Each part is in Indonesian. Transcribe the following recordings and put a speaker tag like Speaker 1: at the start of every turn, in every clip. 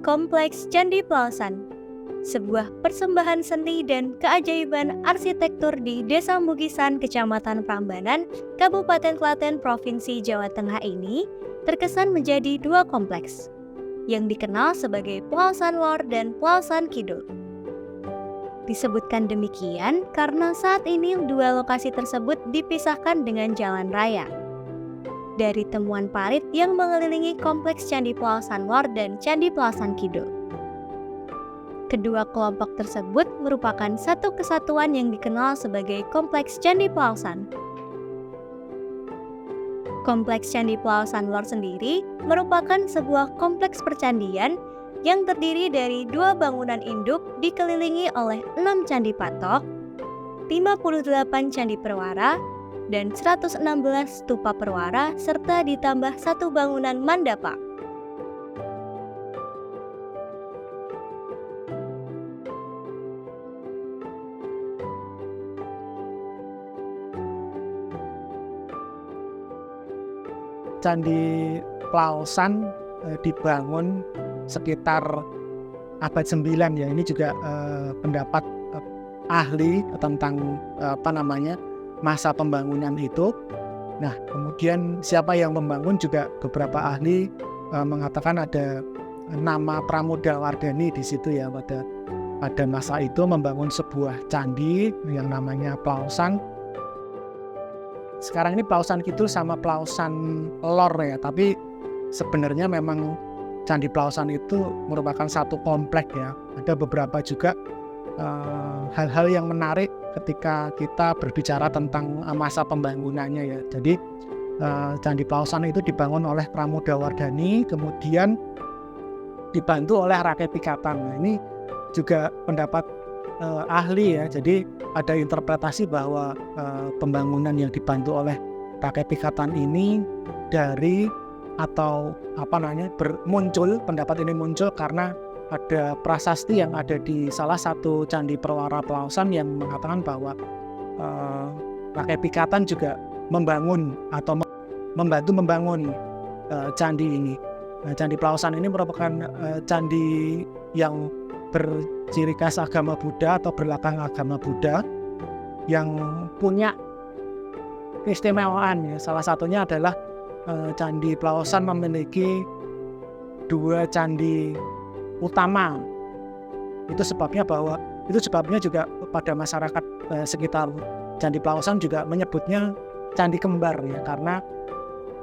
Speaker 1: Kompleks Candi Pelasan, sebuah persembahan seni dan keajaiban arsitektur di Desa Mugisan, Kecamatan Prambanan, Kabupaten Klaten, Provinsi Jawa Tengah ini terkesan menjadi dua kompleks yang dikenal sebagai Pelasan Lor dan Pelasan Kidul. Disebutkan demikian karena saat ini dua lokasi tersebut dipisahkan dengan jalan raya. Dari temuan parit yang mengelilingi kompleks Candi Pelasan Lor dan Candi Pelasan Kidul. Kedua kelompok tersebut merupakan satu kesatuan yang dikenal sebagai Kompleks Candi Pelasan. Kompleks Candi Pelasan Lor sendiri merupakan sebuah kompleks percandian yang terdiri dari dua bangunan induk dikelilingi oleh 6 candi patok, 58 candi perwara, dan 116 stupa perwara serta ditambah satu bangunan mandapa.
Speaker 2: Candi Pelasan dibangun sekitar abad 9 ya. Ini juga pendapat ahli tentang masa pembangunan itu. Nah, kemudian siapa yang membangun juga beberapa ahli mengatakan ada nama Pramodawardhani di situ ya, pada masa itu membangun sebuah candi yang namanya Pelasan. Sekarang ini Pelasan Kidul sama Pelasan Lor ya, tapi sebenarnya memang Candi Pelasan itu merupakan satu komplek ya. Ada beberapa juga hal-hal yang menarik ketika kita berbicara tentang masa pembangunannya ya. Jadi Candi Pelasan itu dibangun oleh Pramodawardhani, kemudian dibantu oleh rakyat Pikatan. Nah, ini juga pendapat ahli ya. Jadi ada interpretasi bahwa pembangunan yang dibantu oleh rakyat Pikatan ini pendapat ini muncul karena ada prasasti yang ada di salah satu candi perwara Pelasan yang mengatakan bahwa rakyat Pikatan juga membangun atau membantu membangun candi ini. Nah, Candi Pelasan ini merupakan candi yang berciri khas agama Buddha atau berlatar agama Buddha yang punya keistimewaan ya. Salah satunya adalah Candi Pelasan memiliki dua candi utama. Itu sebabnya juga pada masyarakat sekitar Candi Pelasan juga menyebutnya candi kembar ya, karena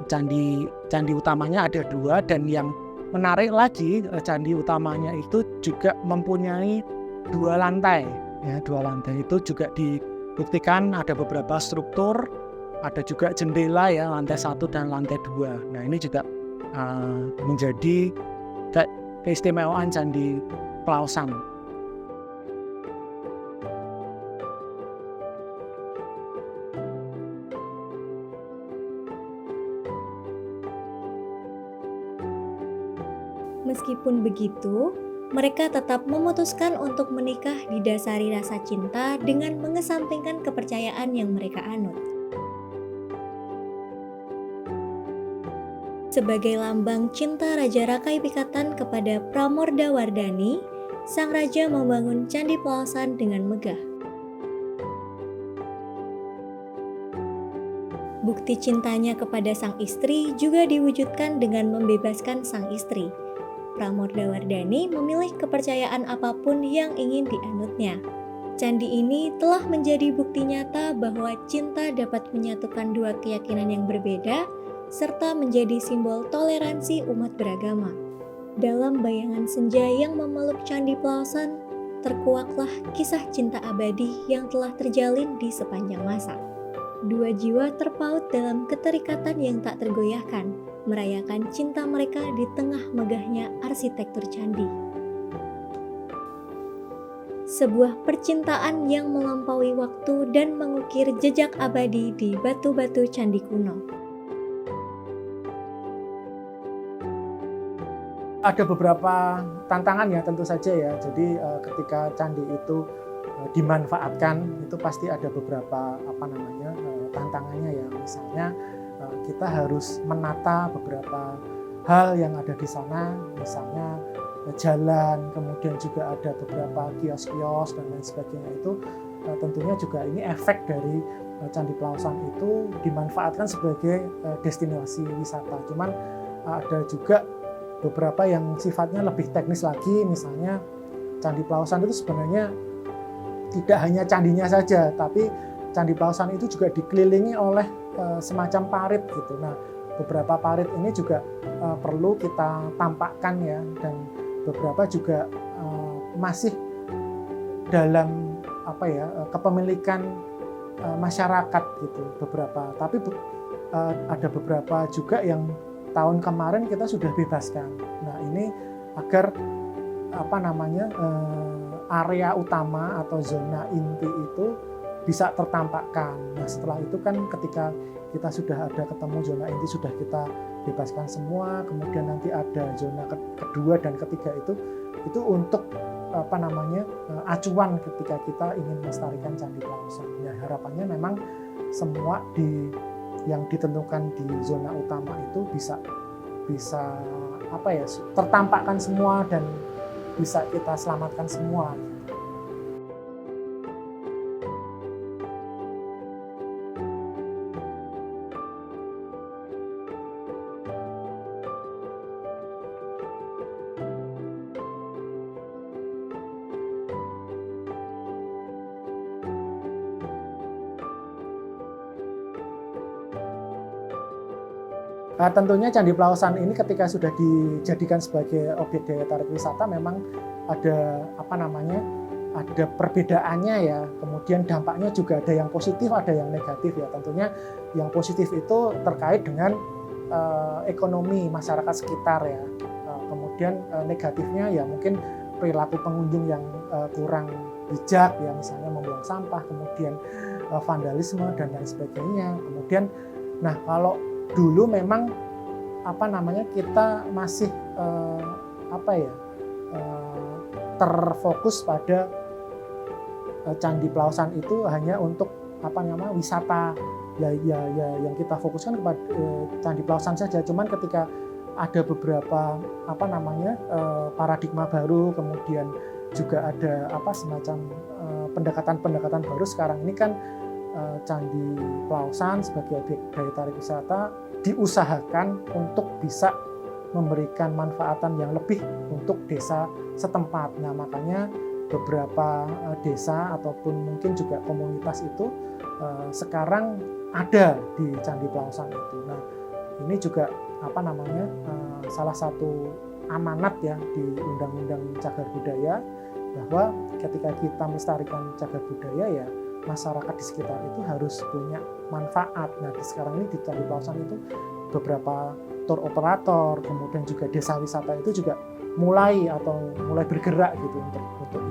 Speaker 2: candi utamanya ada dua, dan yang menarik lagi candi utamanya itu juga mempunyai dua lantai ya. Dua lantai itu juga dibuktikan ada beberapa struktur, ada juga jendela ya, lantai 1 dan lantai 2. Nah, ini juga menjadi keistimewaan Candi Pelasan.
Speaker 1: Meskipun begitu, mereka tetap memutuskan untuk menikah didasari rasa cinta dengan mengesampingkan kepercayaan yang mereka anut. Sebagai lambang cinta Raja Rakai Pikatan kepada Pramodawardhani, sang raja membangun Candi Pelasan dengan megah. Bukti cintanya kepada sang istri juga diwujudkan dengan membebaskan sang istri. Pramodawardhani memilih kepercayaan apapun yang ingin dianutnya. Candi ini telah menjadi bukti nyata bahwa cinta dapat menyatukan dua keyakinan yang berbeda, serta menjadi simbol toleransi umat beragama. Dalam bayangan senja yang memeluk Candi Pelasan, terkuaklah kisah cinta abadi yang telah terjalin di sepanjang masa. Dua jiwa terpaut dalam keterikatan yang tak tergoyahkan, merayakan cinta mereka di tengah megahnya arsitektur candi. Sebuah percintaan yang melampaui waktu dan mengukir jejak abadi di batu-batu candi kuno.
Speaker 2: Ada beberapa tantangan ya, tentu saja ya. Jadi ketika candi itu dimanfaatkan, itu pasti ada beberapa tantangannya ya. Misalnya kita harus menata beberapa hal yang ada di sana, misalnya jalan, kemudian juga ada beberapa kios-kios dan lain sebagainya. Itu tentunya juga ini efek dari Candi Plausan itu dimanfaatkan sebagai destinasi wisata. Cuman ada juga beberapa yang sifatnya lebih teknis lagi, misalnya Candi Plausan itu sebenarnya tidak hanya candinya saja, tapi Candi Plausan itu juga dikelilingi oleh semacam parit gitu. Nah, beberapa parit ini juga perlu kita tampakkan ya, dan beberapa juga masih dalam kepemilikan masyarakat gitu beberapa. Tapi ada beberapa juga yang tahun kemarin kita sudah bebaskan. Nah, ini agar area utama atau zona inti itu bisa tertampakkan. Nah, setelah itu kan ketika kita sudah ada ketemu zona inti, sudah kita bebaskan semua, kemudian nanti ada zona kedua dan ketiga itu untuk acuan ketika kita ingin melestarikan Candi Plausan. Ya, harapannya memang semua yang ditentukan di zona utama itu bisa tertampakkan semua dan bisa kita selamatkan semua. Tentunya Candi Plausan ini ketika sudah dijadikan sebagai objek daya tarik wisata memang ada ada perbedaannya ya. Kemudian dampaknya juga ada yang positif, ada yang negatif ya. Tentunya yang positif itu terkait dengan ekonomi masyarakat sekitar ya. Kemudian negatifnya ya mungkin perilaku pengunjung yang kurang bijak ya, misalnya membuang sampah, kemudian vandalisme dan lain sebagainya. Kemudian kalau dulu memang kita masih terfokus pada Candi Plausan itu hanya untuk wisata ya yang kita fokuskan kepada Candi Plausan saja. Cuman ketika ada beberapa paradigma baru, kemudian juga ada semacam pendekatan baru sekarang ini kan Candi Plausan sebagai objek daya tarik wisata diusahakan untuk bisa memberikan manfaatan yang lebih untuk desa setempat. Nah, makanya beberapa desa ataupun mungkin juga komunitas itu sekarang ada di Candi Plausan itu. Nah, ini juga salah satu amanat ya di Undang-Undang Cagar Budaya, bahwa ketika kita melestarikan cagar budaya ya masyarakat di sekitar itu harus punya manfaat. Nah, sekarang ini di Candi Plausan itu beberapa tour operator, kemudian juga desa wisata itu juga mulai bergerak gitu untuk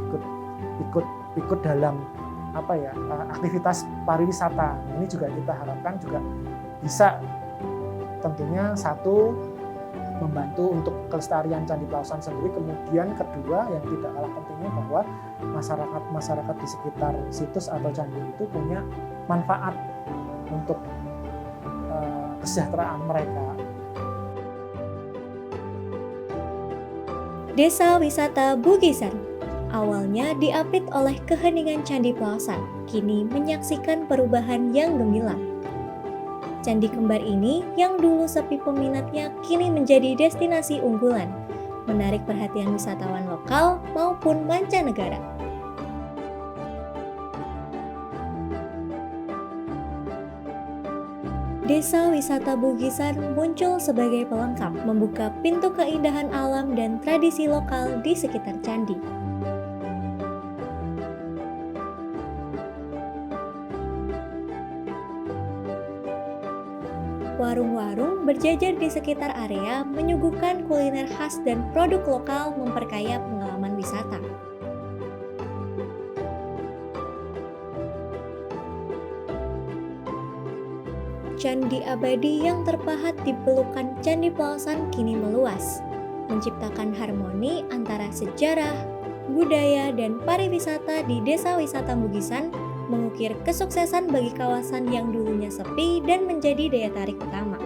Speaker 2: ikut dalam aktivitas pariwisata. Nah, ini juga kita harapkan juga bisa tentunya satu membantu untuk kelestarian Candi Plausan sendiri, kemudian kedua yang tidak kalah pentingnya bahwa masyarakat di sekitar situs atau candi itu punya manfaat untuk kesejahteraan mereka.
Speaker 1: Desa Wisata Bugisan awalnya diapit oleh keheningan Candi Plausan, kini menyaksikan perubahan yang gemilang. Candi kembar ini yang dulu sepi peminatnya kini menjadi destinasi unggulan, menarik perhatian wisatawan lokal maupun mancanegara. Desa Wisata Bugisan muncul sebagai pelengkap, membuka pintu keindahan alam dan tradisi lokal di sekitar candi. Warung-warung berjajar di sekitar area menyuguhkan kuliner khas dan produk lokal memperkaya pengalaman wisata. Candi abadi yang terpahat di pelukan Candi Plausan kini meluas, menciptakan harmoni antara sejarah, budaya, dan pariwisata di Desa Wisata Bugisan, mengukir kesuksesan bagi kawasan yang dulunya sepi dan menjadi daya tarik utama.